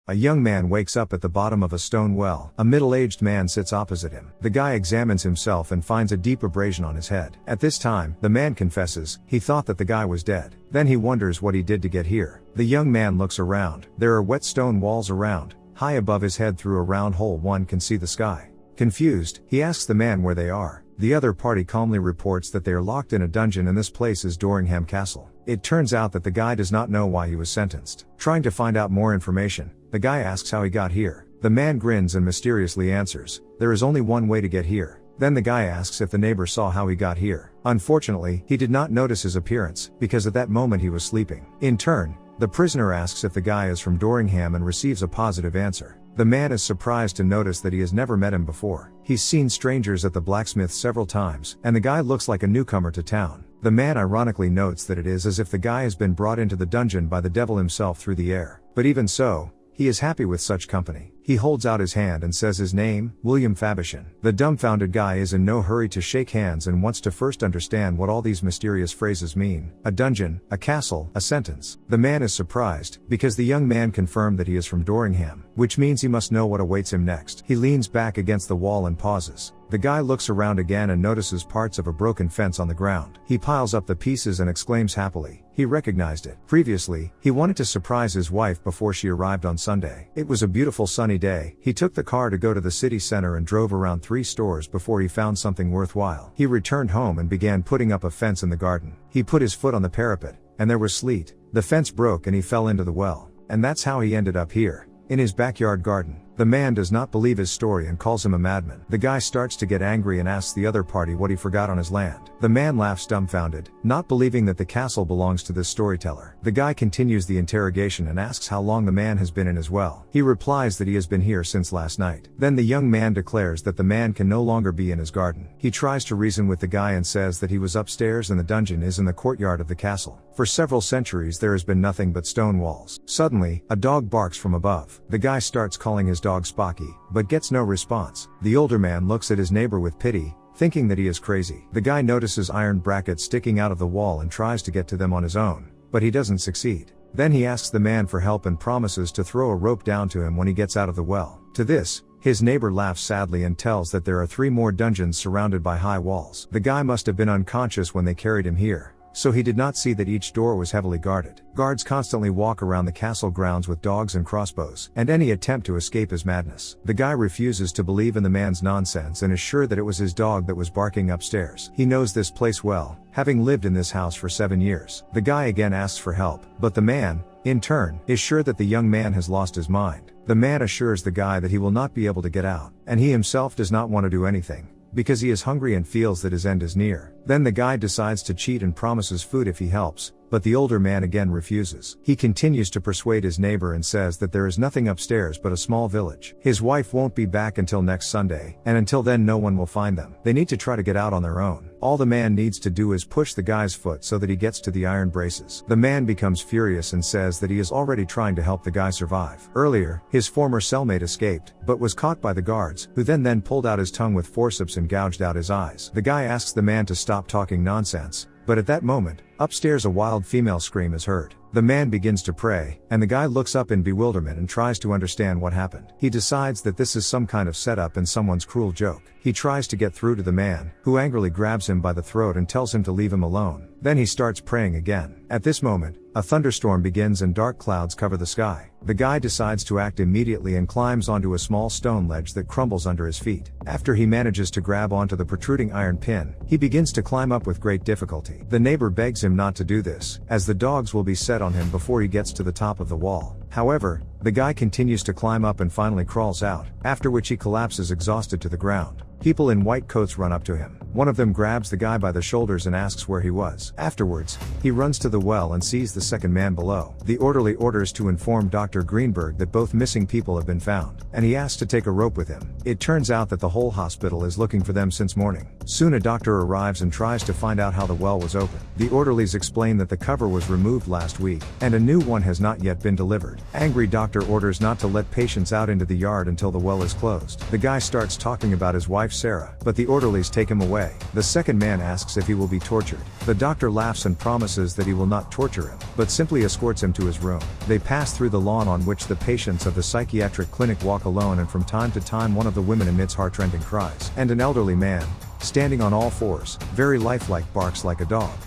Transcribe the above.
A young man wakes up at the bottom of a stone well. A middle-aged man sits opposite him. The guy examines himself and finds a deep abrasion on his head. At this time, the man confesses, he thought that the guy was dead. Then he wonders what he did to get here. The young man looks around. There are wet stone walls around. High above his head through a round hole one can see the sky. Confused, he asks the man where they are. The other party calmly reports that they are locked in a dungeon and this place is Doringham Castle. It turns out that the guy does not know why he was sentenced. Trying to find out more information, the guy asks how he got here. The man grins and mysteriously answers, there is only one way to get here. Then the guy asks if the neighbor saw how he got here. Unfortunately, he did not notice his appearance, because at that moment he was sleeping. In turn, the prisoner asks if the guy is from Doringham and receives a positive answer. The man is surprised to notice that he has never met him before. He's seen strangers at the blacksmith several times, and the guy looks like a newcomer to town. The man ironically notes that it is as if the guy has been brought into the dungeon by the devil himself through the air. But even so, he is happy with such company. He holds out his hand and says his name, William Favishan. The dumbfounded guy is in no hurry to shake hands and wants to first understand what all these mysterious phrases mean. A dungeon, a castle, a sentence. The man is surprised, because the young man confirmed that he is from Doringham, which means he must know what awaits him next. He leans back against the wall and pauses. The guy looks around again and notices parts of a broken fence on the ground. He piles up the pieces and exclaims happily. He recognized it. Previously, he wanted to surprise his wife before she arrived on Sunday. It was a beautiful sunny day. He took the car to go to the city center and drove around 3 stores before he found something worthwhile. He returned home and began putting up a fence in the garden. He put his foot on the parapet, and there was sleet. The fence broke and he fell into the well. And that's how he ended up here, in his backyard garden. The man does not believe his story and calls him a madman. The guy starts to get angry and asks the other party what he forgot on his land. The man laughs dumbfounded, not believing that the castle belongs to this storyteller. The guy continues the interrogation and asks how long the man has been in his well. He replies that he has been here since last night. Then the young man declares that the man can no longer be in his garden. He tries to reason with the guy and says that he was upstairs and the dungeon is in the courtyard of the castle. For several centuries there has been nothing but stone walls. Suddenly, a dog barks from above. The guy starts calling his dog Spocky, but gets no response. The older man looks at his neighbor with pity, thinking that he is crazy. The guy notices iron brackets sticking out of the wall and tries to get to them on his own, but he doesn't succeed. Then he asks the man for help and promises to throw a rope down to him when he gets out of the well. To this, his neighbor laughs sadly and tells that there are 3 more dungeons surrounded by high walls. The guy must have been unconscious when they carried him here, so he did not see that each door was heavily guarded. Guards constantly walk around the castle grounds with dogs and crossbows, and any attempt to escape is madness. The guy refuses to believe in the man's nonsense and is sure that it was his dog that was barking upstairs. He knows this place well, having lived in this house for 7 years. The guy again asks for help, but the man, in turn, is sure that the young man has lost his mind. The man assures the guy that he will not be able to get out, and he himself does not want to do anything, because he is hungry and feels that his end is near. Then the guy decides to cheat and promises food if he helps, but the older man again refuses. He continues to persuade his neighbor and says that there is nothing upstairs but a small village. His wife won't be back until next Sunday, and until then no one will find them. They need to try to get out on their own. All the man needs to do is push the guy's foot so that he gets to the iron braces. The man becomes furious and says that he is already trying to help the guy survive. Earlier, his former cellmate escaped, but was caught by the guards, who then pulled out his tongue with forceps and gouged out his eyes. The guy asks the man to stop talking nonsense, but at that moment, upstairs a wild female scream is heard. The man begins to pray, and the guy looks up in bewilderment and tries to understand what happened. He decides that this is some kind of setup and someone's cruel joke. He tries to get through to the man, who angrily grabs him by the throat and tells him to leave him alone. Then he starts praying again. At this moment, a thunderstorm begins and dark clouds cover the sky. The guy decides to act immediately and climbs onto a small stone ledge that crumbles under his feet. After he manages to grab onto the protruding iron pin, he begins to climb up with great difficulty. The neighbor begs him not to do this, as the dogs will be set on him before he gets to the top of the wall. However, the guy continues to climb up and finally crawls out, after which he collapses exhausted to the ground. People in white coats run up to him. One of them grabs the guy by the shoulders and asks where he was. Afterwards, he runs to the well and sees the second man below. The orderly orders to inform Dr. Greenberg that both missing people have been found, and he asks to take a rope with him. It turns out that the whole hospital is looking for them since morning. Soon a doctor arrives and tries to find out how the well was opened. The orderlies explain that the cover was removed last week, and a new one has not yet been delivered. Angry doctor orders not to let patients out into the yard until the well is closed. The guy starts talking about his wife Sarah, but the orderlies take him away away. The second man asks if he will be tortured. The doctor laughs and promises that he will not torture him, but simply escorts him to his room. They pass through the lawn on which the patients of the psychiatric clinic walk alone, and from time to time one of the women emits heartrending cries. And an elderly man, standing on all fours, very lifelike, barks like a dog.